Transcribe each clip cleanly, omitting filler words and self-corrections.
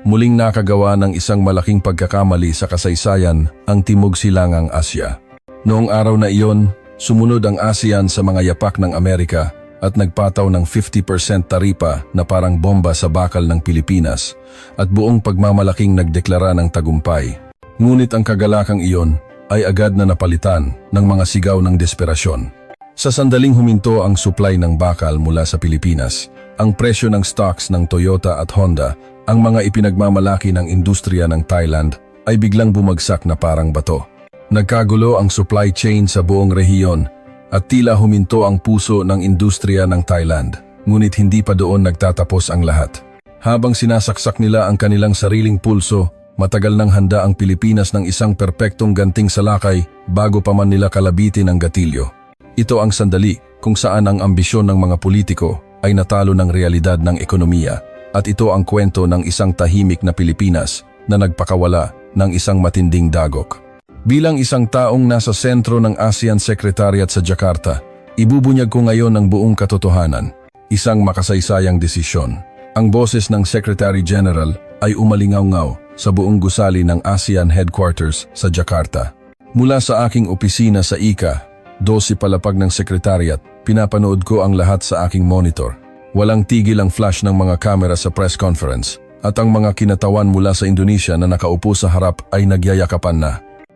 Muling nakagawa ng isang malaking pagkakamali sa kasaysayan ang Timog Silangang Asya. Noong araw na iyon, sumunod ang ASEAN sa mga yapak ng Amerika at nagpataw ng 50% taripa na parang bomba sa bakal ng Pilipinas at buong pagmamalaking nagdeklara ng tagumpay. Ngunit ang kagalakang iyon ay agad na napalitan ng mga sigaw ng desperasyon. Sa sandaling huminto ang supply ng bakal mula sa Pilipinas, ang presyo ng stocks ng Toyota at Honda, ang mga ipinagmamalaki ng industriya ng Thailand, ay biglang bumagsak na parang bato. Nagkagulo ang supply chain sa buong rehiyon at tila huminto ang puso ng industriya ng Thailand. Ngunit hindi pa doon nagtatapos ang lahat. Habang sinasaksak nila ang kanilang sariling pulso, matagal nang handa ang Pilipinas ng isang perpektong ganting salakay bago pa man nila kalabitin ang gatilyo. Ito ang sandali kung saan ang ambisyon ng mga politiko ay natalo ng realidad ng ekonomiya. At ito ang kwento ng isang tahimik na Pilipinas na nagpakawala ng isang matinding dagok. Bilang isang taong nasa sentro ng ASEAN Secretariat sa Jakarta, ibubunyag ko ngayon ang buong katotohanan. Isang makasaysayang desisyon. Ang boses ng Secretary General ay umalingaw-ngaw sa buong gusali ng ASEAN Headquarters sa Jakarta. Mula sa aking opisina sa ICA, 12 palapag ng Secretariat, pinapanood ko ang lahat sa aking monitor. Walang tigil ang flash ng mga kamera sa press conference at ang mga kinatawan mula sa Indonesia na nakaupo sa harap ay nagyayakapan na.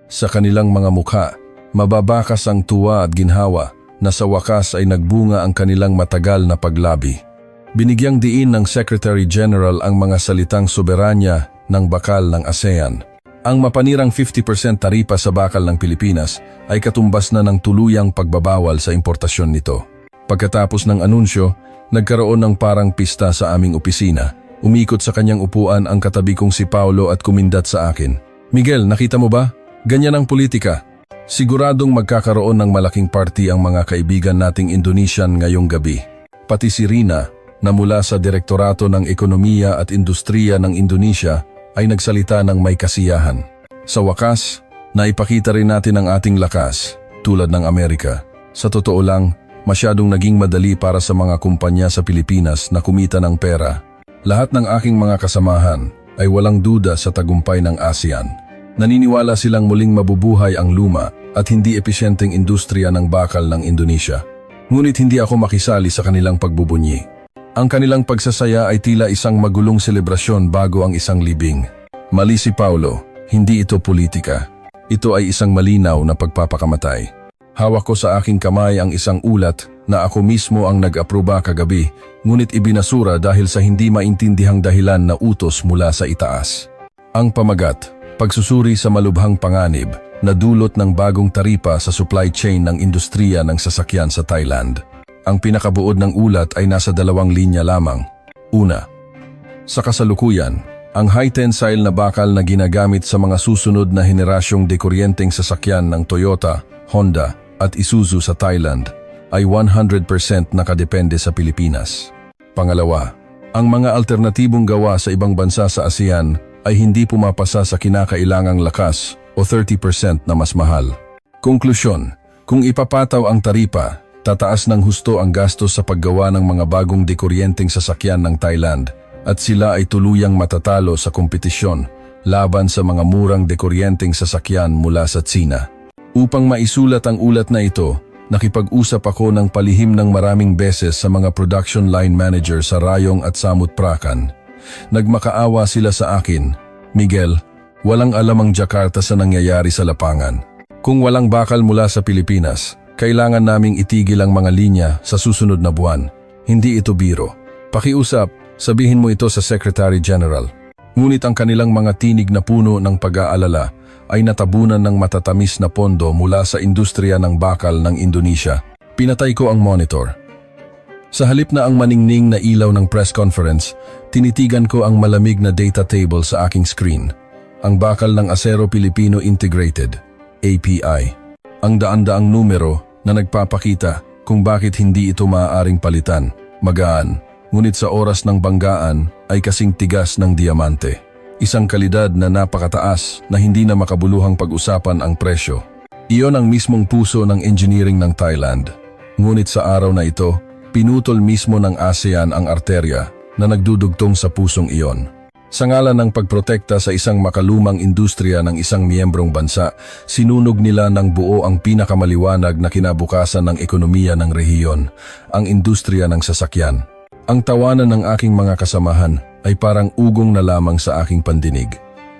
Sa kanilang mga mukha, mababakas ang tuwa at ginhawa na sa wakas ay nagbunga ang kanilang matagal na paglabi. Binigyang diin ng Secretary General ang mga salitang soberanya ng bakal ng ASEAN. Ang mapanirang 50% taripa sa bakal ng Pilipinas ay katumbas na ng tuluyang pagbabawal sa importasyon nito. Pagkatapos ng anunsyo, nagkaroon ng parang pista sa aming opisina. Umikot sa kanyang upuan ang katabi kong si Paulo at kumindat sa akin. Miguel, nakita mo ba? Ganyan ang politika. Siguradong magkakaroon ng malaking party ang mga kaibigan nating Indonesian ngayong gabi. Pati si Rina, na mula sa Direktorato ng Ekonomiya at Industriya ng Indonesia, ay nagsalita ng may kasiyahan. Sa wakas, naipakita rin natin ang ating lakas, tulad ng Amerika. Sa totoo lang, masyadong naging madali para sa mga kumpanya sa Pilipinas na kumita ng pera. Lahat ng aking mga kasamahan ay walang duda sa tagumpay ng ASEAN. Naniniwala silang muling mabubuhay ang luma at hindi episyenteng industriya ng bakal ng Indonesia. Ngunit hindi ako makisali sa kanilang pagbubunyi. Ang kanilang pagsasaya ay tila isang magulong selebrasyon bago ang isang libing. Mali si Paulo, hindi ito politika. Ito ay isang malinaw na pagpapakamatay. Hawak ko sa aking kamay ang isang ulat na ako mismo ang nag-aproba kagabi, ngunit ibinasura dahil sa hindi maintindihang dahilan na utos mula sa itaas. Ang pamagat, pagsusuri sa malubhang panganib na dulot ng bagong taripa sa supply chain ng industriya ng sasakyan sa Thailand. Ang pinakabuod ng ulat ay nasa 2 linya lamang. Una, sa kasalukuyan, ang high-tensile na bakal na ginagamit sa mga susunod na henerasyong dekuryenteng sasakyan ng Toyota, Honda, at Isuzu sa Thailand ay 100% nakadepende sa Pilipinas. Pangalawa, ang mga alternatibong gawa sa ibang bansa sa ASEAN ay hindi pumapasa sa kinakailangang lakas o 30% na mas mahal. Konklusyon, kung ipapataw ang taripa, tataas ng husto ang gastos sa paggawa ng mga bagong dekuryenteng sasakyan ng Thailand at sila ay tuluyang matatalo sa kompetisyon laban sa mga murang dekuryenteng sasakyan mula sa Tsina. Upang maisulat ang ulat na ito, nakipag-usap ako ng palihim ng maraming beses sa mga production line manager sa Rayong at Samut Prakan. Nagmakaawa sila sa akin, Miguel, walang alam ang Jakarta sa nangyayari sa lapangan. Kung walang bakal mula sa Pilipinas, kailangan naming itigil ang mga linya sa susunod na buwan. Hindi ito biro. Pakiusap, sabihin mo ito sa Secretary General. Ngunit ang kanilang mga tinig na puno ng pag-aalala ay natabunan ng matatamis na pondo mula sa industriya ng bakal ng Indonesia. Pinatay ko ang monitor. Sa halip na ang maningning na ilaw ng press conference, tinitigan ko ang malamig na data table sa aking screen. Ang bakal ng Acero Pilipino Integrated, API. Ang daan-daang numero na nagpapakita kung bakit hindi ito maaaring palitan, magaan, ngunit sa oras ng banggaan ay kasing tigas ng diamante. Isang kalidad na napakataas na hindi na makabuluhang pag-usapan ang presyo. Iyon ang mismong puso ng engineering ng Thailand. Ngunit sa araw na ito, pinutol mismo ng ASEAN ang arterya na nagdudugtong sa pusong iyon. Sa ngalan ng pagprotekta sa isang makalumang industriya ng isang miyembrong bansa, sinunog nila ng buo ang pinakamaliwanag na kinabukasan ng ekonomiya ng rehiyon, ang industriya ng sasakyan. Ang tawanan ng aking mga kasamahan ay parang ugong na lamang sa aking pandinig.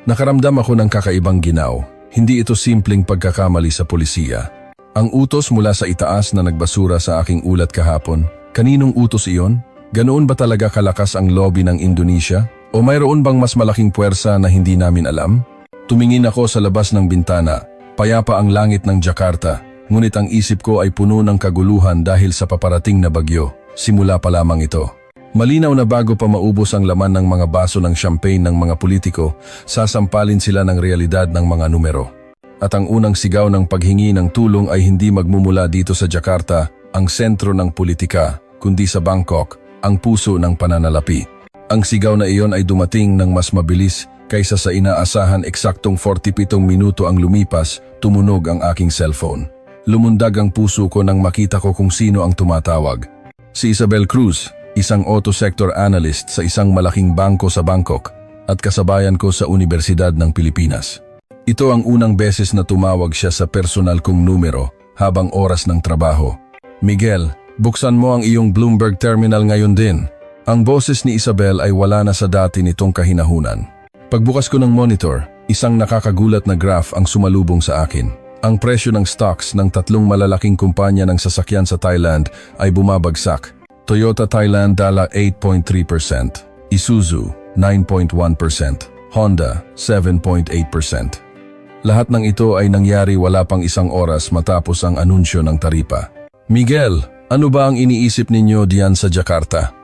Nakaramdam ako ng kakaibang ginaw. Hindi ito simpleng pagkakamali sa polisiya. Ang utos mula sa itaas na nagbasura sa aking ulat kahapon, kaninong utos iyon? Ganoon ba talaga kalakas ang lobby ng Indonesia? O mayroon bang mas malaking puwersa na hindi namin alam? Tumingin ako sa labas ng bintana, payapa ang langit ng Jakarta, ngunit ang isip ko ay puno ng kaguluhan dahil sa paparating na bagyo. Simula pa lamang ito. Malinaw na bago pa maubos ang laman ng mga baso ng champagne ng mga politiko, sasampalin sila ng realidad ng mga numero. At ang unang sigaw ng paghingi ng tulong ay hindi magmumula dito sa Jakarta, ang sentro ng politika, kundi sa Bangkok, ang puso ng pananalapi. Ang sigaw na iyon ay dumating ng mas mabilis kaysa sa inaasahan. Eksaktong 47 minuto ang lumipas, tumunog ang aking cellphone. Lumundag ang puso ko nang makita ko kung sino ang tumatawag. Si Isabel Cruz, isang auto sector analyst sa isang malaking bangko sa Bangkok at kasabayan ko sa Universidad ng Pilipinas. Ito ang unang beses na tumawag siya sa personal kong numero habang oras ng trabaho. Miguel, buksan mo ang iyong Bloomberg terminal ngayon din. Ang boses ni Isabel ay wala na sa dati nitong kahinahunan. Pagbukas ko ng monitor, isang nakakagulat na graph ang sumalubong sa akin. Ang presyo ng stocks ng tatlong malalaking kumpanya ng sasakyan sa Thailand ay bumabagsak. Toyota Thailand dala 8.3%, Isuzu 9.1%, Honda 7.8%. Lahat ng ito ay nangyari wala pang isang oras matapos ang anunsyo ng taripa. Miguel, ano ba ang iniisip ninyo diyan sa Jakarta?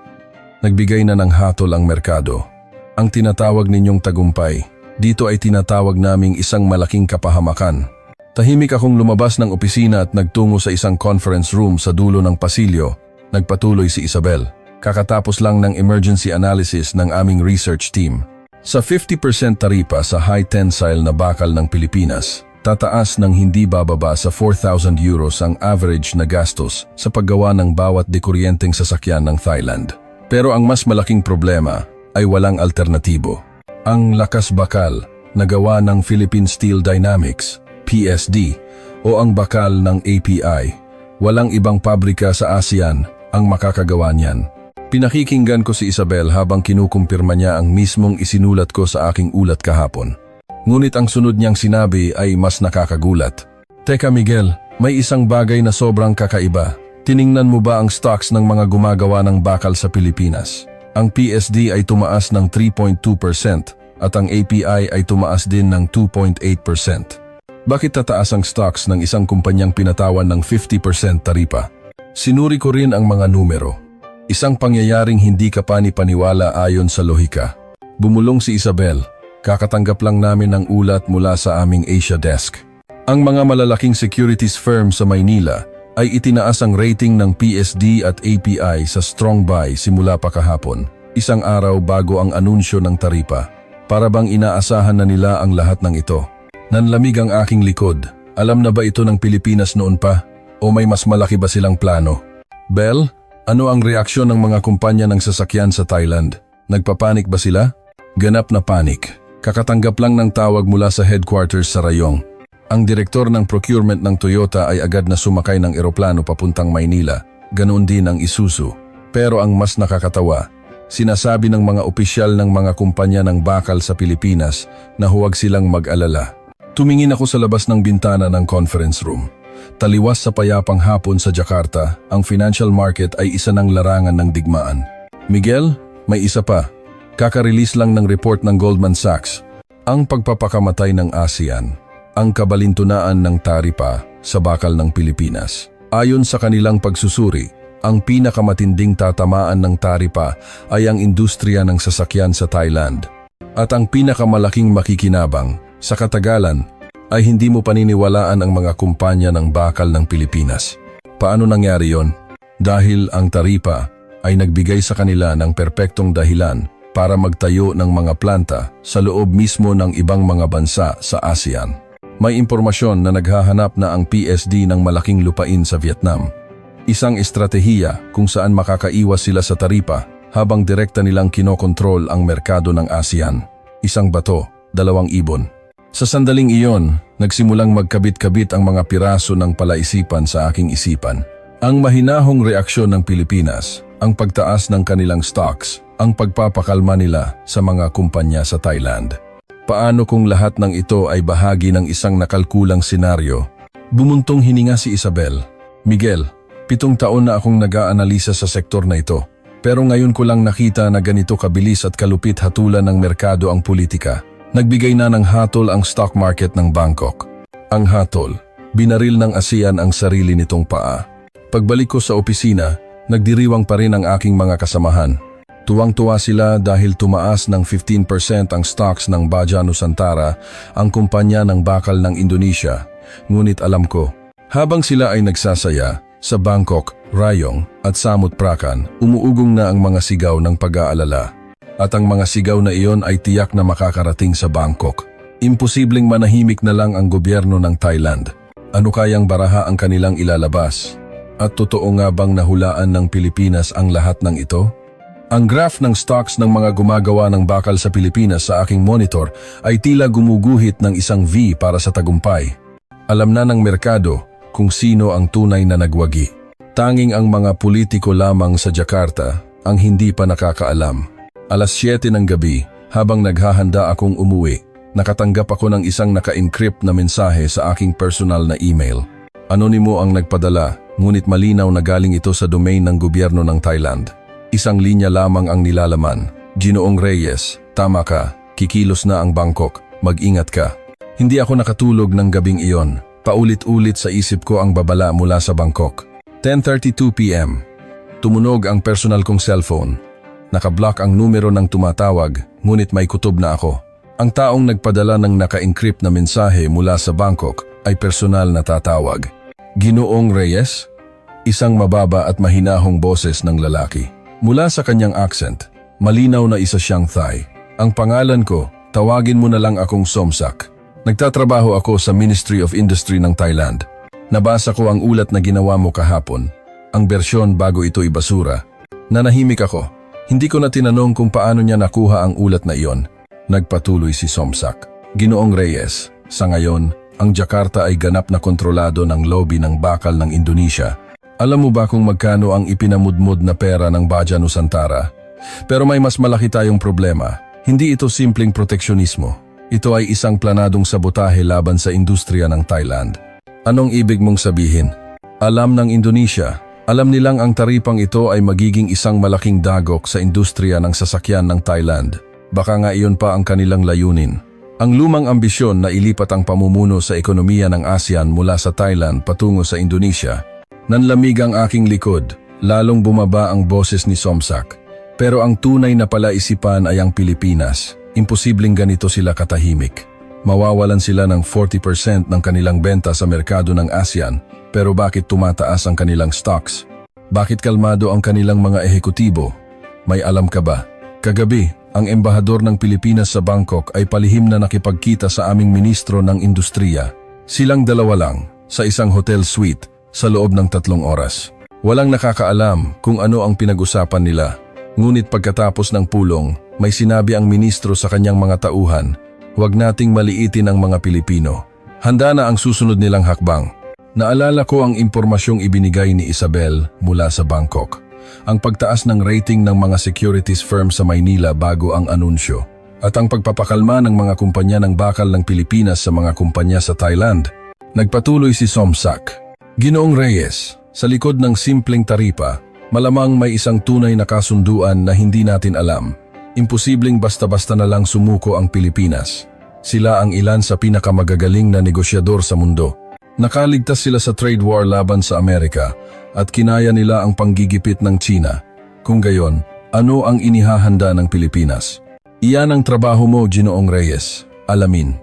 Nagbigay na ng hatol ang merkado. Ang tinatawag ninyong tagumpay, dito ay tinatawag naming isang malaking kapahamakan. Tahimik akong lumabas ng opisina at nagtungo sa isang conference room sa dulo ng pasilyo. Nagpatuloy si Isabel. Kakatapos lang ng emergency analysis ng aming research team. Sa 50% taripa sa high tensile na bakal ng Pilipinas, tataas ng hindi bababa sa 4,000 euros ang average na gastos sa paggawa ng bawat dekuryenteng sasakyan ng Thailand. Pero ang mas malaking problema ay walang alternatibo. Ang lakas bakal na gawa ng Philippine Steel Dynamics, PSD, o ang bakal ng API, walang ibang pabrika sa ASEAN ang makakagawa niyan. Pinakikinggan ko si Isabel habang kinukumpirma niya ang mismong isinulat ko sa aking ulat kahapon. Ngunit ang sunod niyang sinabi ay mas nakakagulat. Teka Miguel, may isang bagay na sobrang kakaiba. Tiningnan mo ba ang stocks ng mga gumagawa ng bakal sa Pilipinas? Ang PSD ay tumaas ng 3.2% at ang API ay tumaas din ng 2.8%. Bakit tataas ang stocks ng isang kumpanyang pinatawan ng 50% taripa? Sinuri ko rin ang mga numero. Isang pangyayaring hindi ka panipaniwala ayon sa lohika. Bumulong si Isabel. Kakatanggap lang namin ng ulat mula sa aming Asia desk. Ang mga malalaking securities firm sa Maynila ay itinaas ang rating ng PSD at API sa strong buy simula pa kahapon, isang araw bago ang anunsyo ng taripa. Para bang inaasahan na nila ang lahat ng ito. Nanlamig ang aking likod. Alam na ba ito ng Pilipinas noon pa? O may mas malaki ba silang plano? Bel, ano ang reaksyon ng mga kumpanya ng sasakyan sa Thailand? Nagpapanik ba sila? Ganap na panik. Kakatanggap lang ng tawag mula sa headquarters sa Rayong. Ang direktor ng procurement ng Toyota ay agad na sumakay ng eroplano papuntang Maynila, ganoon din ang Isuzu. Pero ang mas nakakatawa, sinasabi ng mga opisyal ng mga kumpanya ng bakal sa Pilipinas na huwag silang mag-alala. Tumingin ako sa labas ng bintana ng conference room. Taliwas sa payapang hapon sa Jakarta, ang financial market ay isa ng larangan ng digmaan. Miguel, may isa pa. Kaka-release lang ng report ng Goldman Sachs. Ang pagpapakamatay ng ASEAN. Ang kabalintunaan ng taripa sa bakal ng Pilipinas. Ayon sa kanilang pagsusuri, ang pinakamatinding tatamaan ng taripa ay ang industriya ng sasakyan sa Thailand. At ang pinakamalaking makikinabang, sa katagalan, ay hindi mo paniniwalaan ang mga kumpanya ng bakal ng Pilipinas. Paano nangyari yon? Dahil ang taripa ay nagbigay sa kanila ng perpektong dahilan para magtayo ng mga planta sa loob mismo ng ibang mga bansa sa ASEAN. May impormasyon na naghahanap na ang PSD ng malaking lupain sa Vietnam. Isang estratehiya kung saan makakaiwas sila sa taripa habang direkta nilang kinokontrol ang merkado ng ASEAN. Isang bato, dalawang ibon. Sa sandaling iyon, nagsimulang magkabit-kabit ang mga piraso ng palaisipan sa aking isipan. Ang mahinahong reaksyon ng Pilipinas, ang pagtaas ng kanilang stocks, ang pagpapakalma nila sa mga kumpanya sa Thailand. Paano kung lahat ng ito ay bahagi ng isang nakalkulang senaryo? Bumuntong hininga si Isabel. Miguel, 7 taon na akong nag-aanalisa sa sektor na ito. Pero ngayon ko lang nakita na ganito kabilis at kalupit hatulan ng merkado ang politika. Nagbigay na ng hatol ang stock market ng Bangkok. Ang hatol, binaril ng ASEAN ang sarili nitong paa. Pagbalik ko sa opisina, nagdiriwang pa rin ang aking mga kasamahan. Tuwang-tuwa sila dahil tumaas ng 15% ang stocks ng Baja Nusantara, ang kumpanya ng bakal ng Indonesia. Ngunit alam ko, habang sila ay nagsasaya, sa Bangkok, Rayong at Samut Prakan, umuugong na ang mga sigaw ng pag-aalala. At ang mga sigaw na iyon ay tiyak na makakarating sa Bangkok. Imposibleng manahimik na lang ang gobyerno ng Thailand. Ano kayang baraha ang kanilang ilalabas? At totoo nga bang nahulaan ng Pilipinas ang lahat ng ito? Ang graph ng stocks ng mga gumagawa ng bakal sa Pilipinas sa aking monitor ay tila gumuguhit ng isang V para sa tagumpay. Alam na ng merkado kung sino ang tunay na nagwagi. Tanging ang mga politiko lamang sa Jakarta ang hindi pa nakakaalam. Alas 7 ng gabi, habang naghahanda akong umuwi, nakatanggap ako ng isang naka-encrypt na mensahe sa aking personal na email. Anonimo ang nagpadala, ngunit malinaw na galing ito sa domain ng gobyerno ng Thailand. Isang linya lamang ang nilalaman. Ginoong Reyes, tama ka, kikilos na ang Bangkok, mag-ingat ka. Hindi ako nakatulog ng gabing iyon. Paulit-ulit sa isip ko ang babala mula sa Bangkok. 10:32 p.m. Tumunog ang personal kong cellphone. Nakablock ang numero ng tumatawag, ngunit may kutob na ako. Ang taong nagpadala ng naka-encrypt na mensahe mula sa Bangkok ay personal na tatawag. Ginoong Reyes? Isang mababa at mahinahong boses ng lalaki. Mula sa kanyang accent, malinaw na isa siyang Thai. Ang pangalan ko, tawagin mo na lang akong Somsak. Nagtatrabaho ako sa Ministry of Industry ng Thailand. Nabasa ko ang ulat na ginawa mo kahapon. Ang bersyon bago ito ibasura. Nanahimik ako. Hindi ko na tinanong kung paano niya nakuha ang ulat na iyon. Nagpatuloy si Somsak. Ginoong Reyes, sa ngayon, ang Jakarta ay ganap na kontrolado ng lobby ng bakal ng Indonesia. Alam mo ba kung magkano ang ipinamudmod na pera ng Baja Nusantara? Pero may mas malaki tayong problema. Hindi ito simpleng proteksyonismo. Ito ay isang planadong sabotahe laban sa industriya ng Thailand. Anong ibig mong sabihin? Alam ng Indonesia, alam nilang ang taripang ito ay magiging isang malaking dagok sa industriya ng sasakyan ng Thailand. Baka nga iyon pa ang kanilang layunin. Ang lumang ambisyon na ilipat ang pamumuno sa ekonomiya ng ASEAN mula sa Thailand patungo sa Indonesia. Nanlamig ang aking likod, lalong bumaba ang boses ni Somsak. Pero ang tunay na palaisipan ay ang Pilipinas. Imposibleng ganito sila katahimik. Mawawalan sila ng 40% ng kanilang benta sa merkado ng ASEAN, pero bakit tumataas ang kanilang stocks? Bakit kalmado ang kanilang mga ehekutibo? May alam ka ba? Kagabi, ang embahador ng Pilipinas sa Bangkok ay palihim na nakipagkita sa aming ministro ng industriya. Silang dalawa lang, sa isang hotel suite, sa loob ng 3 oras. Walang nakakaalam kung ano ang pinag-usapan nila. Ngunit pagkatapos ng pulong, may sinabi ang ministro sa kanyang mga tauhan, huwag nating maliitin ang mga Pilipino. Handa na ang susunod nilang hakbang. Naalala ko ang impormasyong ibinigay ni Isabel mula sa Bangkok. Ang pagtaas ng rating ng mga securities firm sa Maynila bago ang anunsyo. At ang pagpapakalma ng mga kumpanya ng bakal ng Pilipinas sa mga kumpanya sa Thailand. Nagpatuloy si Somsak. Ginoong Reyes, sa likod ng simpleng taripa, malamang may isang tunay na kasunduan na hindi natin alam. Imposibleng basta-basta na lang sumuko ang Pilipinas. Sila ang ilan sa pinakamagagaling na negosyador sa mundo. Nakaligtas sila sa trade war laban sa Amerika at kinaya nila ang panggigipit ng China. Kung gayon, ano ang inihahanda ng Pilipinas? Iyan ang trabaho mo, Ginoong Reyes. Alamin.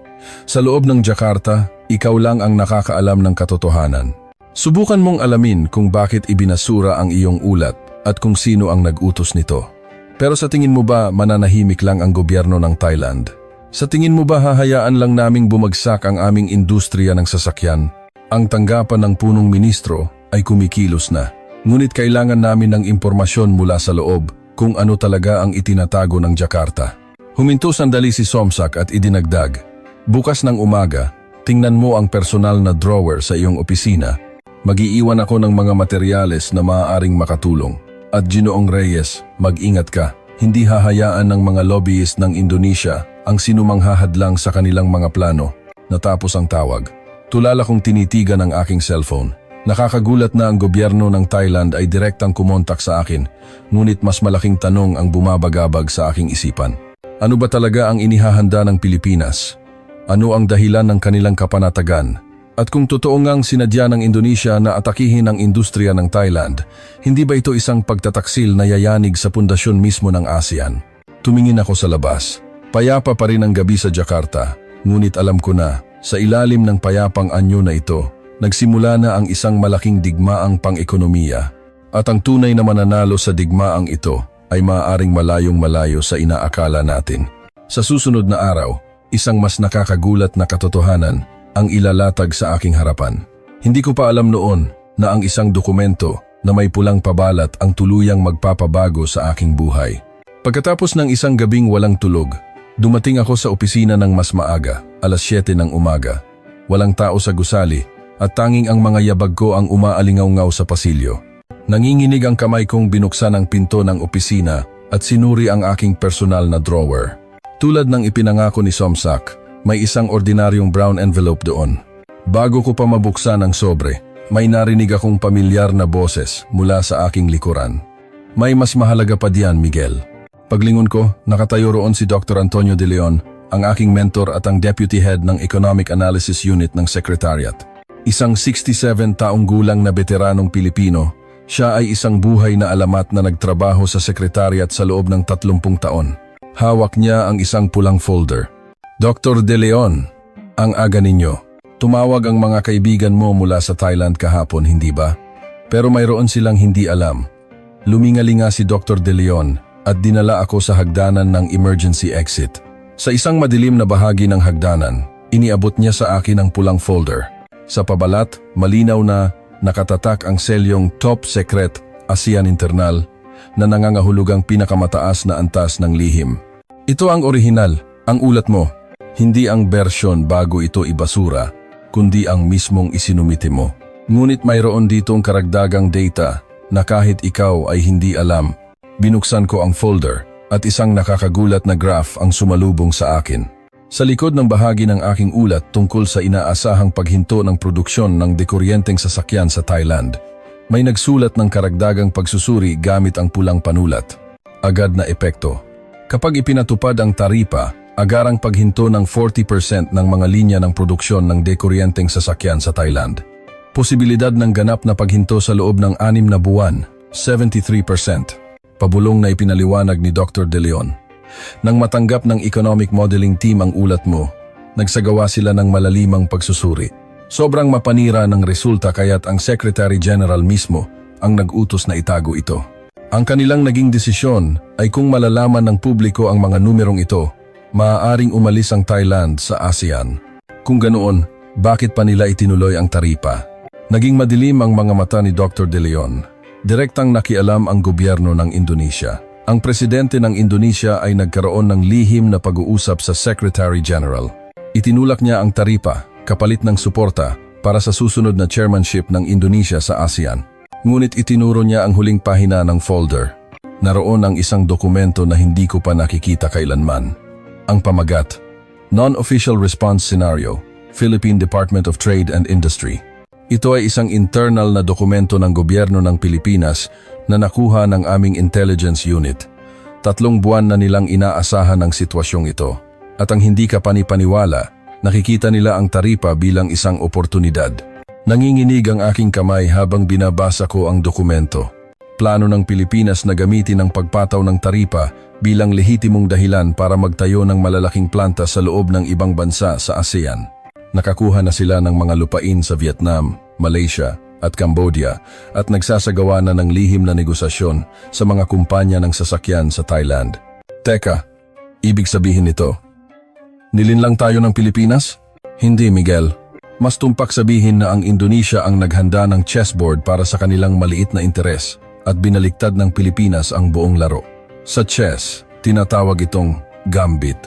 Sa loob ng Jakarta, ikaw lang ang nakakaalam ng katotohanan. Subukan mong alamin kung bakit ibinasura ang iyong ulat at kung sino ang nag-utos nito. Pero sa tingin mo ba mananahimik lang ang gobyerno ng Thailand? Sa tingin mo ba hahayaan lang naming bumagsak ang aming industriya ng sasakyan? Ang tanggapan ng punong ministro ay kumikilos na. Ngunit kailangan namin ng impormasyon mula sa loob. kung ano talaga ang itinatago ng Jakarta. Huminto sandali si Somsak at idinagdag, "Bukas ng umaga, tingnan mo ang personal na drawer sa iyong opisina. Mag-iiwan ako ng mga materyales na maaaring makatulong. At Ginoong Reyes, mag-ingat ka. Hindi hahayaan ng mga lobbyist ng Indonesia ang sinumang hahadlang sa kanilang mga plano." Natapos ang tawag. Tulala kong tinitigan ang aking cellphone. Nakakagulat na ang gobyerno ng Thailand ay direktang kumontak sa akin, ngunit mas malaking tanong ang bumabagabag sa aking isipan. Ano ba talaga ang inihahanda ng Pilipinas? Ano ang dahilan ng kanilang kapanatagan? At kung totoo ngang sinadya ng Indonesia na atakihin ang industriya ng Thailand, hindi ba ito isang pagtataksil na yayanig sa pundasyon mismo ng ASEAN? Tumingin ako sa labas. Payapa pa rin ang gabi sa Jakarta, ngunit alam ko na, sa ilalim ng payapang anyo na ito, nagsimula na ang isang malaking digmaang pang-ekonomiya. At ang tunay na mananalo sa digmaang ito ay maaaring malayong malayo sa inaakala natin. Sa susunod na araw, isang mas nakakagulat na katotohanan ang ilalatag sa aking harapan. Hindi ko pa alam noon na ang isang dokumento na may pulang pabalat ang tuluyang magpapabago sa aking buhay. Pagkatapos ng isang gabing walang tulog, dumating ako sa opisina ng mas maaga, 7:00 ng umaga. Walang tao sa gusali at tanging ang mga yabag ko ang umaalingaw-ngaw sa pasilyo. Nanginginig ang kamay kong binuksan ang pinto ng opisina at sinuri ang aking personal na drawer. Tulad ng ipinangako ni Somsak, may isang ordinaryong brown envelope doon. Bago ko pa mabuksan ang sobre, may narinig akong pamilyar na boses mula sa aking likuran. "May mas mahalaga pa diyan, Miguel." Paglingon ko, nakatayo roon si Dr. Antonio De Leon, ang aking mentor at ang deputy head ng Economic Analysis Unit ng Secretariat. Isang 67 taong gulang na veteranong Pilipino, siya ay isang buhay na alamat na nagtrabaho sa Secretariat sa loob ng 30 taon. Hawak niya ang isang pulang folder. "Dr. De Leon, ang aga ninyo. Tumawag ang mga kaibigan mo mula sa Thailand kahapon, hindi ba? Pero mayroon silang hindi alam." Lumingalinga si Dr. De Leon at dinala ako sa hagdanan ng emergency exit. Sa isang madilim na bahagi ng hagdanan, iniabot niya sa akin ang pulang folder. Sa pabalat, malinaw na nakatatak ang selyong Top Secret ASEAN Internal na nangangahulugang pinakamataas na antas ng lihim. "Ito ang orihinal, ang ulat mo. Hindi ang bersyon bago ito ibasura, kundi ang mismong isinumite mo. Ngunit mayroon ditong karagdagang data na kahit ikaw ay hindi alam." Binuksan ko ang folder at isang nakakagulat na graph ang sumalubong sa akin. Sa likod ng bahagi ng aking ulat tungkol sa inaasahang paghinto ng produksyon ng dekuryenteng sasakyan sa Thailand, may nagsulat ng karagdagang pagsusuri gamit ang pulang panulat. Agad na epekto. Kapag ipinatupad ang taripa, agarang paghinto ng 40% ng mga linya ng produksyon ng dekuryenteng sasakyan sa Thailand. Posibilidad ng ganap na paghinto sa loob ng 6 na buwan, 73%. Pabulong na ipinaliwanag ni Dr. De Leon. Nang matanggap ng economic modeling team ang ulat mo, nagsagawa sila ng malalimang pagsusuri. Sobrang mapanira ng resulta kaya't ang Secretary General mismo ang nag-utos na itago ito. Ang kanilang naging desisyon ay kung malalaman ng publiko ang mga numerong ito, maaaring umalis ang Thailand sa ASEAN. Kung ganoon, bakit pa nila itinuloy ang taripa? Naging madilim ang mga mata ni Dr. De Leon. Direktang nakialam ang gobyerno ng Indonesia. Ang presidente ng Indonesia ay nagkaroon ng lihim na pag-uusap sa Secretary General. Itinulak niya ang taripa, kapalit ng suporta, para sa susunod na chairmanship ng Indonesia sa ASEAN. Ngunit itinuro niya ang huling pahina ng folder. Naroon ang isang dokumento na hindi ko pa nakikita kailanman. Ang pamagat, Non-Official Response Scenario, Philippine Department of Trade and Industry. Ito ay isang internal na dokumento ng gobyerno ng Pilipinas na nakuha ng aming intelligence unit. 3 buwan na nilang inaasahan ang sitwasyong ito. At ang hindi ka panipaniwala, nakikita nila ang taripa bilang isang oportunidad. Nanginginig ang aking kamay habang binabasa ko ang dokumento. Plano ng Pilipinas na gamitin ang pagpataw ng taripa bilang lehitimong dahilan para magtayo ng malalaking planta sa loob ng ibang bansa sa ASEAN. Nakakuha na sila ng mga lupain sa Vietnam, Malaysia at Cambodia at nagsasagawa na ng lihim na negosasyon sa mga kumpanya ng sasakyan sa Thailand. Teka, ibig sabihin nito, nilinlang tayo ng Pilipinas? Hindi, Miguel. Mas tumpak sabihin na ang Indonesia ang naghanda ng chessboard para sa kanilang maliit na interes at binaliktad ng Pilipinas ang buong laro. Sa chess, tinatawag itong gambit.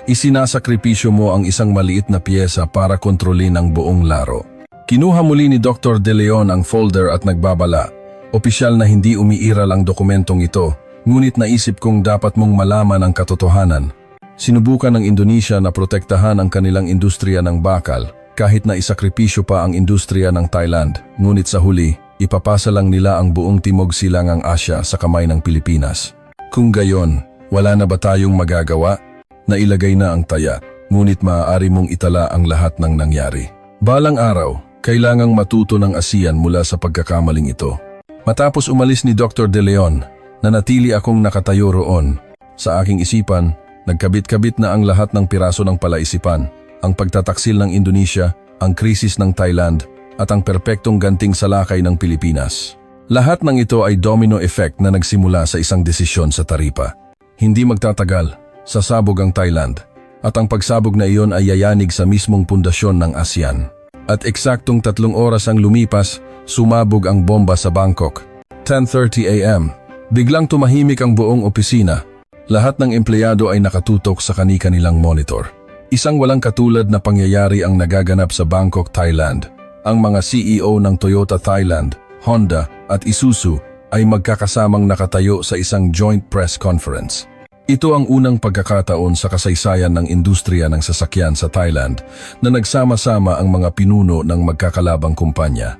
Isinasakripisyo mo ang isang maliit na piyesa para kontrolin ang buong laro. Kinuha muli ni Dr. De Leon ang folder at nagbabala. Opisyal na hindi umiiral ang dokumentong ito, ngunit naisip kong dapat mong malaman ang katotohanan. Sinubukan ng Indonesia na protektahan ang kanilang industriya ng bakal, kahit na isakripisyo pa ang industriya ng Thailand, ngunit sa huli, ipapasa lang nila ang buong Timog Silangang Asya sa kamay ng Pilipinas. Kung gayon, wala na ba tayong magagawa? Nailagay na ang taya, ngunit maaari mong itala ang lahat ng nangyari. Balang araw, kailangang matuto ng ASEAN mula sa pagkakamaling ito. Matapos umalis ni Dr. De Leon, nanatili akong nakatayo roon. Sa aking isipan, nagkabit-kabit na ang lahat ng piraso ng palaisipan, ang pagtataksil ng Indonesia, ang krisis ng Thailand, at ang perpektong ganting salakay ng Pilipinas. Lahat ng ito ay domino effect na nagsimula sa isang desisyon sa taripa. Hindi magtatagal, sasabog ang Thailand, at ang pagsabog na iyon ay yayanig sa mismong pundasyon ng ASEAN. At eksaktong 3 oras ang lumipas, sumabog ang bomba sa Bangkok. 10:30 AM, biglang tumahimik ang buong opisina. Lahat ng empleyado ay nakatutok sa kani-kanilang monitor. Isang walang katulad na pangyayari ang nagaganap sa Bangkok, Thailand. Ang mga CEO ng Toyota Thailand, Honda at Isuzu ay magkakasamang nakatayo sa isang joint press conference. Ito ang unang pagkakataon sa kasaysayan ng industriya ng sasakyan sa Thailand na nagsama-sama ang mga pinuno ng magkakalabang kumpanya.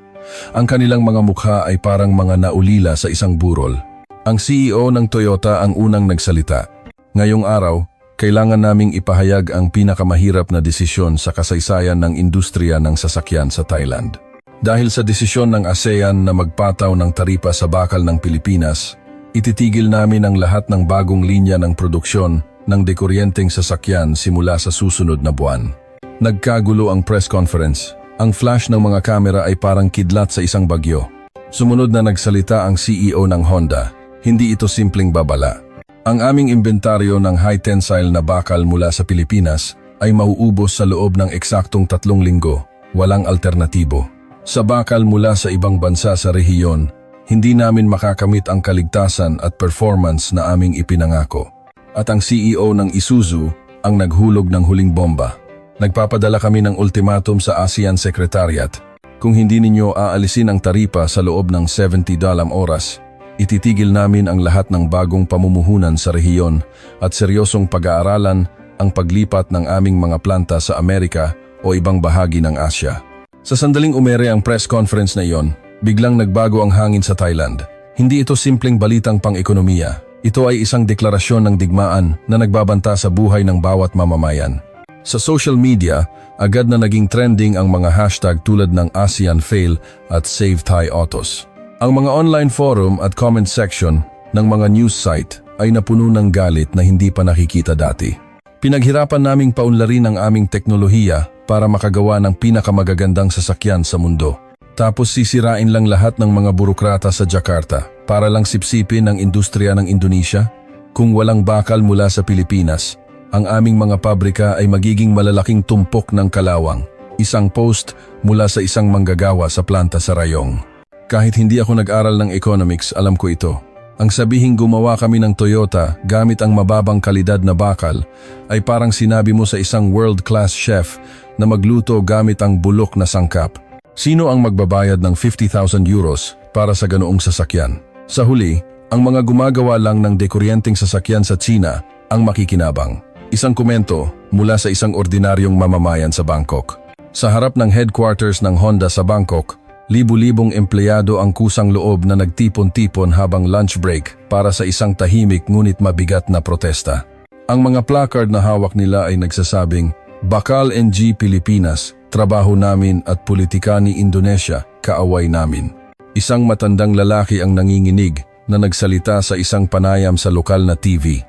Ang kanilang mga mukha ay parang mga naulila sa isang burol. Ang CEO ng Toyota ang unang nagsalita. Ngayong araw, kailangan naming ipahayag ang pinakamahirap na desisyon sa kasaysayan ng industriya ng sasakyan sa Thailand. Dahil sa desisyon ng ASEAN na magpataw ng taripa sa bakal ng Pilipinas, ititigil namin ang lahat ng bagong linya ng produksyon ng dekuryenteng sasakyan simula sa susunod na buwan. Nagkagulo ang press conference. Ang flash ng mga kamera ay parang kidlat sa isang bagyo. Sumunod na nagsalita ang CEO ng Honda. Hindi ito simpleng babala. Ang aming inventaryo ng high-tensile na bakal mula sa Pilipinas ay mauubos sa loob ng eksaktong 3 linggo, walang alternatibo. Sa bakal mula sa ibang bansa sa rehiyon, hindi namin makakamit ang kaligtasan at performance na aming ipinangako. At ang CEO ng Isuzu ang naghulog ng huling bomba. Nagpapadala kami ng ultimatum sa ASEAN Secretariat. Kung hindi ninyo aalisin ang taripa sa loob ng 70 oras, ititigil namin ang lahat ng bagong pamumuhunan sa rehiyon at seryosong pag-aaralan ang paglipat ng aming mga planta sa Amerika o ibang bahagi ng Asya. Sa sandaling umere ang press conference na iyon, biglang nagbago ang hangin sa Thailand. Hindi ito simpleng balitang pang-ekonomiya. Ito ay isang deklarasyon ng digmaan na nagbabanta sa buhay ng bawat mamamayan. Sa social media, agad na naging trending ang mga hashtag tulad ng ASEAN Fail at Save Thai Autos. Ang mga online forum at comment section ng mga news site ay napuno ng galit na hindi pa nakikita dati. Pinaghirapan naming paunlarin ang aming teknolohiya para makagawa ng pinakamagagandang sasakyan sa mundo. Tapos sisirain lang lahat ng mga burokrata sa Jakarta para lang sipsipin ang industriya ng Indonesia? Kung walang bakal mula sa Pilipinas, ang aming mga pabrika ay magiging malalaking tumpok ng kalawang. Isang post mula sa isang manggagawa sa planta sa Rayong. Kahit hindi ako nag-aral ng economics, alam ko ito. Ang sabihing gumawa kami ng Toyota gamit ang mababang kalidad na bakal ay parang sinabi mo sa isang world-class chef na magluto gamit ang bulok na sangkap. Sino ang magbabayad ng 50,000 euros para sa ganoong sasakyan? Sa huli, ang mga gumagawa lang ng dekuryenteng sasakyan sa China ang makikinabang. Isang komento mula sa isang ordinaryong mamamayan sa Bangkok. Sa harap ng headquarters ng Honda sa Bangkok, libu-libong empleyado ang kusang loob na nagtipon-tipon habang lunch break para sa isang tahimik ngunit mabigat na protesta. Ang mga placard na hawak nila ay nagsasabing, "Bakal NG Pilipinas, trabaho namin at politika ni Indonesia, kaaway namin." Isang matandang lalaki ang nanginginig na nagsalita sa isang panayam sa lokal na TV.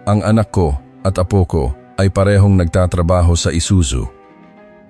"Ang anak ko at apo ko ay parehong nagtatrabaho sa Isuzu.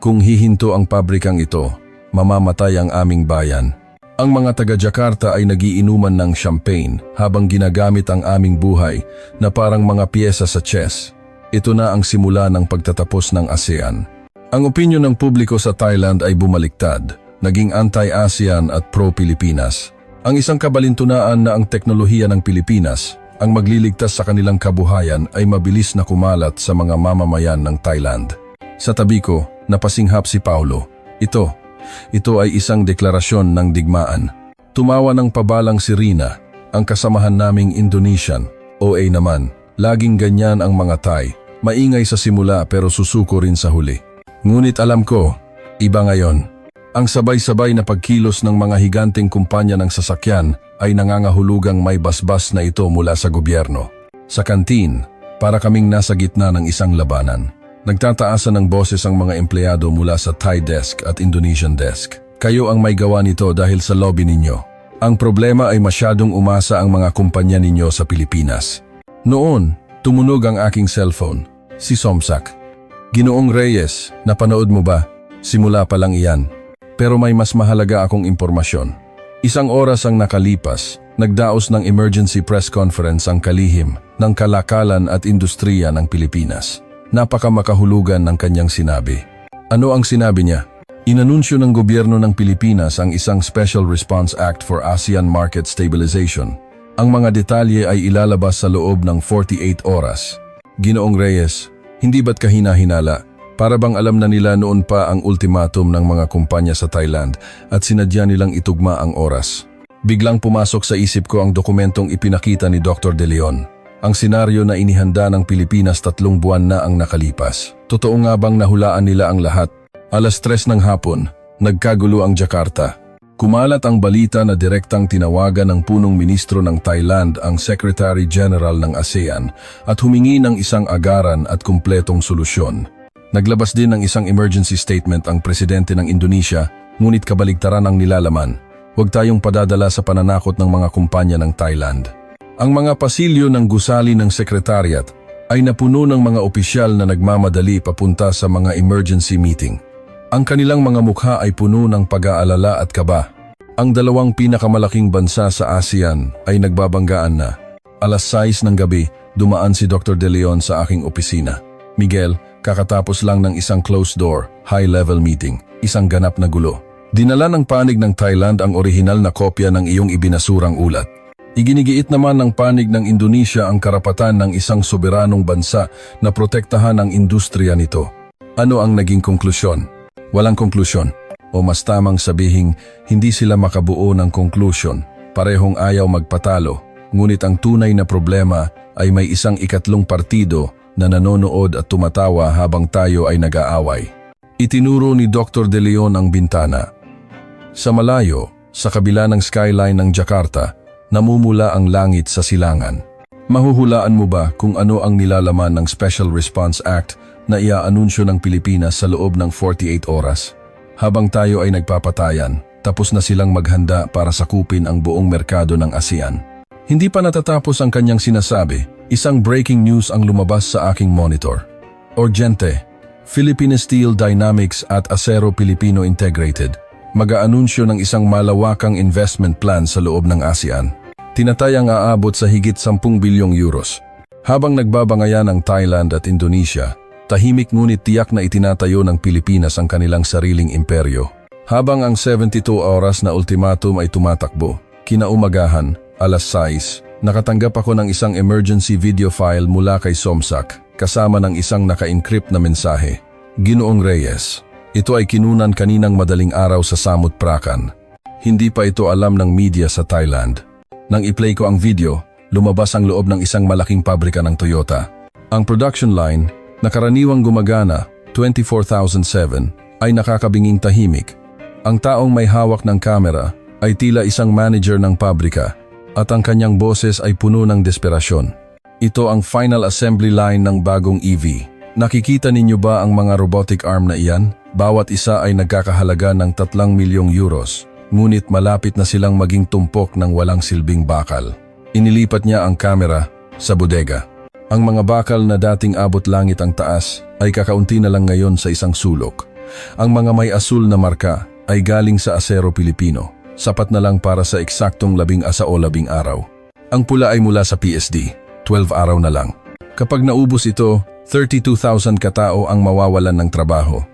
Kung hihinto ang pabrikang ito, mamamatay ang aming bayan." Ang mga taga-Jakarta ay nagiinuman ng champagne habang ginagamit ang aming buhay na parang mga piyesa sa chess. Ito na ang simula ng pagtatapos ng ASEAN. Ang opinyon ng publiko sa Thailand ay bumaliktad, naging anti-ASEAN at pro-Pilipinas. Ang isang kabalintunaan na ang teknolohiya ng Pilipinas ang magliligtas sa kanilang kabuhayan ay mabilis na kumalat sa mga mamamayan ng Thailand. Sa tabi ko, napasinghap si Paulo. Ito ay isang deklarasyon ng digmaan. Tumawa ng pabalang si Rina, ang kasamahan naming Indonesian. OA naman, laging ganyan ang mga Thai. Maingay sa simula pero susuko rin sa huli. Ngunit alam ko, iba ngayon. Ang sabay-sabay na pagkilos ng mga higanteng kumpanya ng sasakyan ay nangangahulugang may basbas na ito mula sa gobyerno. Sa kantin, para kaming nasa gitna ng isang labanan. Nagtataasan ng boses ang mga empleyado mula sa Thai desk at Indonesian desk. Kayo ang may gawa nito dahil sa lobby ninyo. Ang problema ay masyadong umasa ang mga kumpanya ninyo sa Pilipinas. Noon, tumunog ang aking cellphone. Si Somsak. Ginoong Reyes, napanood mo ba? Simula pa lang iyan. Pero may mas mahalaga akong impormasyon. Isang oras ang nakalipas, nagdaos ng emergency press conference ang kalihim ng kalakalan at industriya ng Pilipinas. Napakamakahulugan ng kanyang sinabi. Ano ang sinabi niya? Inanunsyo ng gobyerno ng Pilipinas ang isang Special Response Act for ASEAN Market Stabilization. Ang mga detalye ay ilalabas sa loob ng 48 oras. Ginoong Reyes, hindi ba't kahina-hinala? Para bang alam na nila noon pa ang ultimatum ng mga kumpanya sa Thailand at sinadya nilang itugma ang oras. Biglang pumasok sa isip ko ang dokumentong ipinakita ni Dr. De Leon. Ang senaryo na inihanda ng Pilipinas 3 buwan na ang nakalipas. Totoo nga bang nahulaan nila ang lahat? 3:00 ng hapon, nagkagulo ang Jakarta. Kumalat ang balita na direktang tinawagan ng punong ministro ng Thailand ang Secretary General ng ASEAN at humingi ng isang agaran at kumpletong solusyon. Naglabas din ng isang emergency statement ang presidente ng Indonesia, ngunit kabaligtaran ang nilalaman. Huwag tayong padadala sa pananakot ng mga kumpanya ng Thailand. Ang mga pasilyo ng gusali ng sekretariat ay napuno ng mga opisyal na nagmamadali papunta sa mga emergency meeting. Ang kanilang mga mukha ay puno ng pag-aalala at kaba. Ang 2 pinakamalaking bansa sa ASEAN ay nagbabanggaan na. 6:00 ng gabi, dumaan si Dr. De Leon sa aking opisina. Miguel, kakatapos lang ng isang closed-door, high-level meeting, isang ganap na gulo. Dinala ng panig ng Thailand ang orihinal na kopya ng iyong ibinasurang ulat. Iginigiit naman ng panig ng Indonesia ang karapatan ng isang soberanong bansa na protektahan ang industriya nito. Ano ang naging konklusyon? Walang konklusyon. O mas tamang sabihing, hindi sila makabuo ng konklusyon. Parehong ayaw magpatalo. Ngunit ang tunay na problema ay may isang ikatlong partido na nanonood at tumatawa habang tayo ay nag-aaway. Itinuro ni Dr. De Leon ang bintana. Sa malayo, sa kabila ng skyline ng Jakarta, namumula ang langit sa silangan. Mahuhulaan mo ba kung ano ang nilalaman ng Special Response Act na iaanunsyo ng Pilipinas sa loob ng 48 oras? Habang tayo ay nagpapatayan, tapos na silang maghanda para sakupin ang buong merkado ng ASEAN. Hindi pa natatapos ang kanyang sinasabi, isang breaking news ang lumabas sa aking monitor. Urgente, Philippine Steel Dynamics at Acero Pilipino Integrated mag-aanunsyo ng isang malawakang investment plan sa loob ng ASEAN. Tinatayang aabot sa higit 10 bilyong euros. Habang nagbabangayan ang Thailand at Indonesia, tahimik ngunit tiyak na itinatayo ng Pilipinas ang kanilang sariling imperyo. Habang ang 72 oras na ultimatum ay tumatakbo, kinaumagahan, 6:00, nakatanggap ako ng isang emergency video file mula kay Somsak, kasama ng isang naka-encrypt na mensahe. Ginoong Reyes, ito ay kinunan kaninang madaling araw sa Samut Prakan. Hindi pa ito alam ng media sa Thailand. Nang i-play ko ang video, lumabas ang loob ng isang malaking pabrika ng Toyota. Ang production line, na karaniwang gumagana, 24,007, ay nakakabinging tahimik. Ang taong may hawak ng kamera ay tila isang manager ng pabrika at ang kanyang boses ay puno ng desperasyon. Ito ang final assembly line ng bagong EV. Nakikita ninyo ba ang mga robotic arm na iyan? Bawat isa ay nagkakahalaga ng 3 milyong euros, ngunit malapit na silang maging tumpok ng walang silbing bakal. Inilipat niya ang kamera sa bodega. Ang mga bakal na dating abot langit ang taas ay kakaunti na lang ngayon sa isang sulok. Ang mga may asul na marka ay galing sa Acero Pilipino, sapat na lang para sa eksaktong 10 araw. Ang pula ay mula sa PSD, 12 araw na lang. Kapag naubos ito, 32,000 katao ang mawawalan ng trabaho.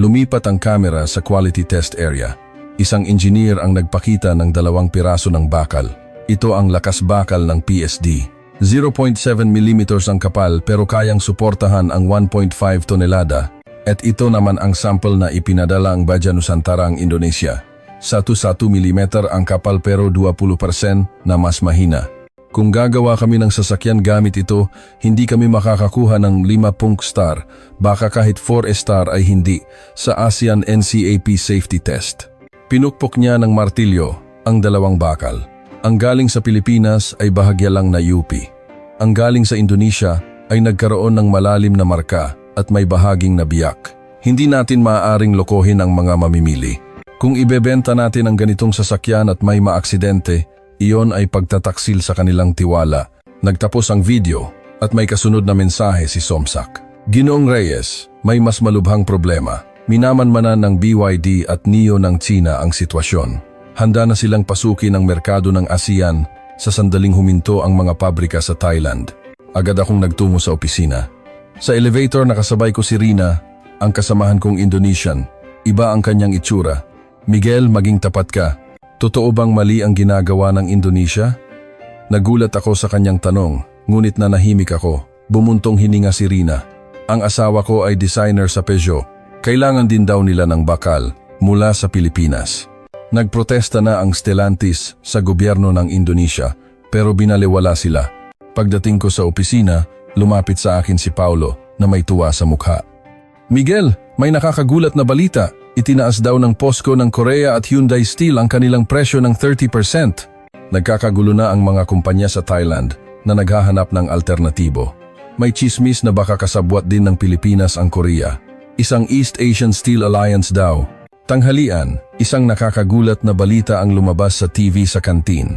Lumipat ang kamera sa quality test area. Isang engineer ang nagpakita ng 2 piraso ng bakal. Ito ang lakas bakal ng PSD. 0.7 mm ang kapal pero kayang suportahan ang 1.5 tonelada. At ito naman ang sample na ipinadala ang Baja Nusantara ang Indonesia. 1 mm ang kapal pero 20% na mas mahina. Kung gagawa kami ng sasakyan gamit ito, hindi kami makakakuha ng 5 star, baka kahit 4 star ay hindi, sa ASEAN NCAP safety test. Pinukpok niya ng martilyo ang 2 bakal. Ang galing sa Pilipinas ay bahagya lang na UP. Ang galing sa Indonesia ay nagkaroon ng malalim na marka at may bahaging nabiyak. Hindi natin maaaring lokohin ang mga mamimili. Kung ibebenta natin ang ganitong sasakyan at may maaksidente, iyon ay pagtataksil sa kanilang tiwala. Nagtapos ang video at may kasunod na mensahe si Somsak. Ginoong Reyes, may mas malubhang problema. Minamanmanan ng BYD at NIO ng China ang sitwasyon. Handa na silang pasukin ang merkado ng ASEAN sa sandaling huminto ang mga pabrika sa Thailand. Agad akong nagtungo sa opisina. Sa elevator nakasabay ko si Rina, ang kasamahan kong Indonesian. Iba ang kanyang itsura. Miguel, maging tapat ka. Totoo bang mali ang ginagawa ng Indonesia? Nagulat ako sa kanyang tanong, ngunit nanahimik ako. Bumuntong hininga si Rina. Ang asawa ko ay designer sa Peugeot. Kailangan din daw nila ng bakal mula sa Pilipinas. Nagprotesta na ang Stellantis sa gobyerno ng Indonesia pero binaliwala sila. Pagdating ko sa opisina, lumapit sa akin si Paulo na may tuwa sa mukha. Miguel, may nakakagulat na balita. Itinaas daw ng POSCO ng Korea at Hyundai Steel ang kanilang presyo ng 30%. Nagkakagulo na ang mga kumpanya sa Thailand na naghahanap ng alternatibo. May chismis na baka kasabwat din ng Pilipinas ang Korea. Isang East Asian Steel Alliance daw. Tanghalian, isang nakakagulat na balita ang lumabas sa TV sa kantin.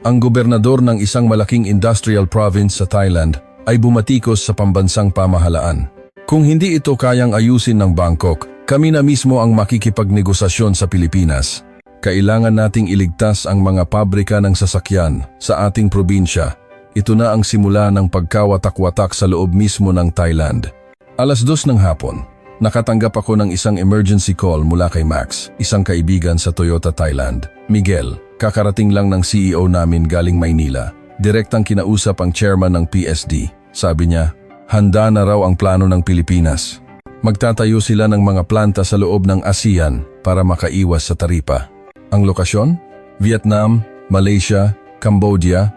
Ang gobernador ng isang malaking industrial province sa Thailand ay bumatikos sa pambansang pamahalaan. Kung hindi ito kayang ayusin ng Bangkok, kami na mismo ang makikipagnegosasyon sa Pilipinas. Kailangan nating iligtas ang mga pabrika ng sasakyan sa ating probinsya. Ito na ang simula ng pagkawatak-watak sa loob mismo ng Thailand. 2:00 ng hapon, nakatanggap ako ng isang emergency call mula kay Max, isang kaibigan sa Toyota Thailand. Miguel, kakarating lang ng CEO namin galing Maynila. Direktang kinausap ang chairman ng PSD. Sabi niya, handa na raw ang plano ng Pilipinas. Magtatayo sila ng mga planta sa loob ng ASEAN para makaiwas sa taripa. Ang lokasyon? Vietnam, Malaysia, Cambodia.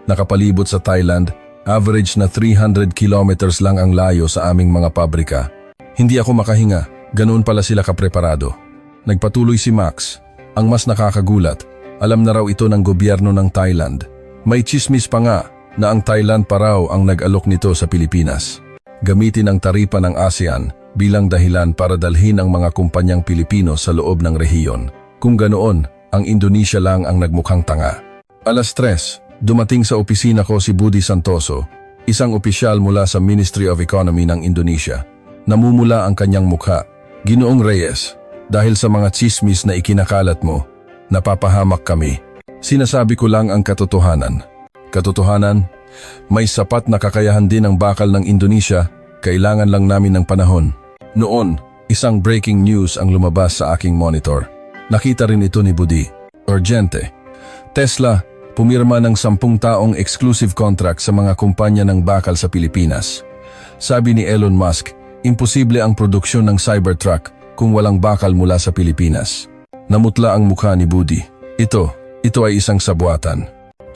Nakapalibot sa Thailand, average na 300 kilometers lang ang layo sa aming mga pabrika. Hindi ako makahinga, ganoon pala sila kapreparado. Nagpatuloy si Max. Ang mas nakakagulat, alam na raw ito ng gobyerno ng Thailand. May chismis pa nga na ang Thailand pa raw ang nag-alok nito sa Pilipinas. Gamitin ang taripa ng ASEAN bilang dahilan para dalhin ang mga kumpanyang Pilipino sa loob ng rehiyon. Kung ganoon, ang Indonesia lang ang nagmukhang tanga. 3:00, dumating sa opisina ko si Budi Santoso, isang opisyal mula sa Ministry of Economy ng Indonesia. Namumula ang kanyang mukha. Ginoong Reyes, dahil sa mga chismis na ikinakalat mo, napapahamak kami. Sinasabi ko lang ang katotohanan. Katotohanan, may sapat na kakayahan din ang bakal ng Indonesia, kailangan lang namin ng panahon. Noon, isang breaking news ang lumabas sa aking monitor. Nakita rin ito ni Budi. Urgente. Tesla, pumirma ng 10 taong exclusive contract sa mga kumpanya ng bakal sa Pilipinas. Sabi ni Elon Musk, imposible ang produksyon ng Cybertruck kung walang bakal mula sa Pilipinas. Namutla ang mukha ni Budi. Ito ay isang sabuatan.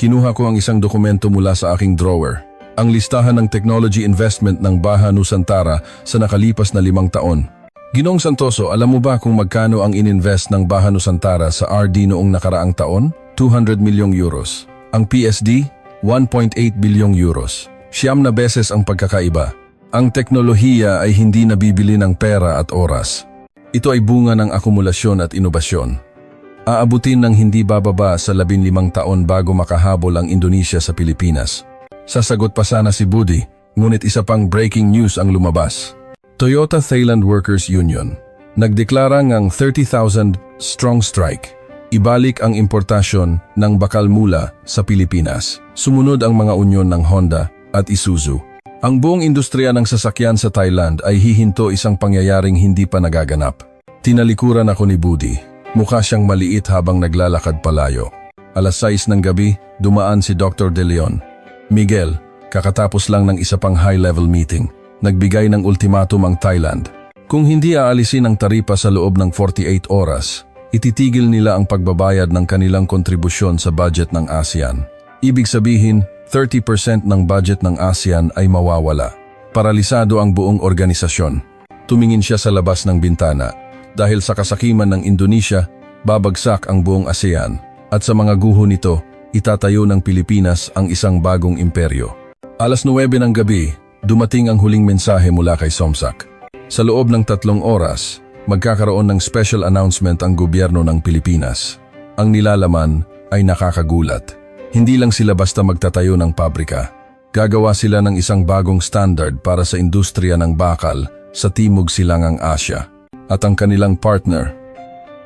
Kinuha ko ang isang dokumento mula sa aking drawer. Ang listahan ng technology investment ng Baja Nusantara sa nakalipas na 5 taon. Ginoong Santoso, alam mo ba kung magkano ang ininvest ng Baja Nusantara sa RD noong nakaraang taon? 200 milyong euros. Ang PSD, 1.8 bilyong euros. 9 beses ang pagkakaiba. Ang teknolohiya ay hindi nabibili ng pera at oras. Ito ay bunga ng akumulasyon at inobasyon. Aabutin ng hindi bababa sa 15 taon bago makahabol ang Indonesia sa Pilipinas. Sasagot pa sana si Budi, ngunit isa pang breaking news ang lumabas. Toyota Thailand Workers Union nagdeklara ng 30,000 strong strike. Ibalik ang importasyon ng bakal mula sa Pilipinas. Sumunod ang mga unyon ng Honda at Isuzu. Ang buong industriya ng sasakyan sa Thailand ay hihinto isang pangyayaring hindi pa nagaganap. Tinalikuran ako ni Budi. Mukha siyang maliit habang naglalakad palayo. 6:00 ng gabi, dumaan si Dr. De Leon. Miguel, kakatapos lang ng isa pang high-level meeting, nagbigay ng ultimatum ang Thailand. Kung hindi aalisin ang taripa sa loob ng 48 oras, ititigil nila ang pagbabayad ng kanilang kontribusyon sa budget ng ASEAN. Ibig sabihin, 30% ng budget ng ASEAN ay mawawala. Paralisado ang buong organisasyon. Tumingin siya sa labas ng bintana. Dahil sa kasakiman ng Indonesia, babagsak ang buong ASEAN. At sa mga guho nito, itatayo ng Pilipinas ang isang bagong imperyo. Alas 9 ng gabi, dumating ang huling mensahe mula kay Somsak. Sa loob ng 3 oras, magkakaroon ng special announcement ang gobyerno ng Pilipinas. Ang nilalaman ay nakakagulat. Hindi lang sila basta magtatayo ng pabrika. Gagawa sila ng isang bagong standard para sa industriya ng bakal sa Timog Silangang Asya. At ang kanilang partner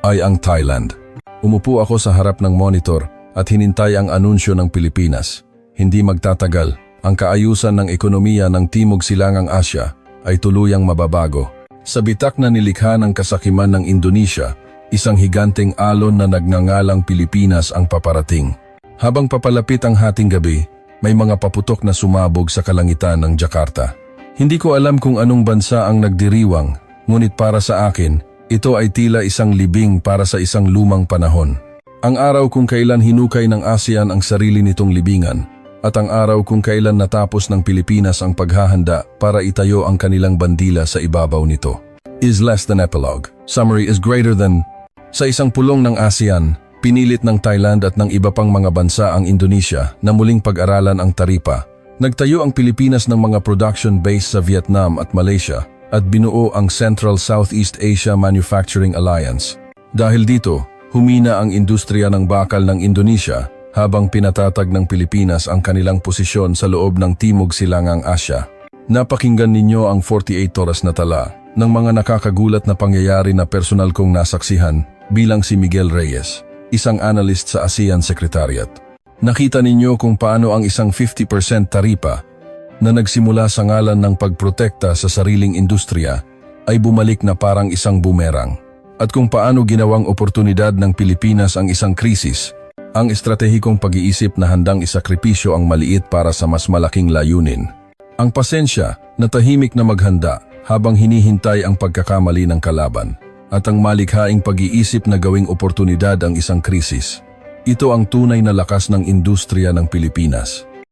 ay ang Thailand. Umupo ako sa harap ng monitor at hinintay ang anunsyo ng Pilipinas. Hindi magtatagal, ang kaayusan ng ekonomiya ng Timog Silangang Asya ay tuluyang mababago. Sa bitak na nilikha ng kasakiman ng Indonesia, isang higanteng alon na nagngangalang Pilipinas ang paparating. Habang papalapit ang hating gabi, may mga paputok na sumabog sa kalangitan ng Jakarta. Hindi ko alam kung anong bansa ang nagdiriwang, ngunit para sa akin, ito ay tila isang libing para sa isang lumang panahon. Ang araw kung kailan hinukay ng ASEAN ang sarili nitong libingan, at ang araw kung kailan natapos ng Pilipinas ang paghahanda para itayo ang kanilang bandila sa ibabaw nito. Is less than epilogue. Summary is greater than. Sa isang pulong ng ASEAN, pinilit ng Thailand at ng iba pang mga bansa ang Indonesia na muling pag-aralan ang taripa. Nagtayo ang Pilipinas ng mga production base sa Vietnam at Malaysia at binuo ang Central Southeast Asia Manufacturing Alliance. Dahil dito, humina ang industriya ng bakal ng Indonesia habang pinatatag ng Pilipinas ang kanilang posisyon sa loob ng Timog Silangang Asya. Napakinggan ninyo ang 48 oras na tala ng mga nakakagulat na pangyayari na personal kong nasaksihan bilang si Miguel Reyes, isang analyst sa ASEAN Secretariat. Nakita ninyo kung paano ang isang 50% taripa na nagsimula sa ngalan ng pagprotekta sa sariling industriya ay bumalik na parang isang bumerang. At kung paano ginawang oportunidad ng Pilipinas ang isang krisis, ang estratehikong pag-iisip na handang isakripisyo ang maliit para sa mas malaking layunin. Ang pasensya na tahimik na maghanda habang hinihintay ang pagkakamali ng kalaban. At ang malikhaing pag-iisip na gawing oportunidad ang isang krisis. Ito ang tunay na lakas ng industriya ng Pilipinas.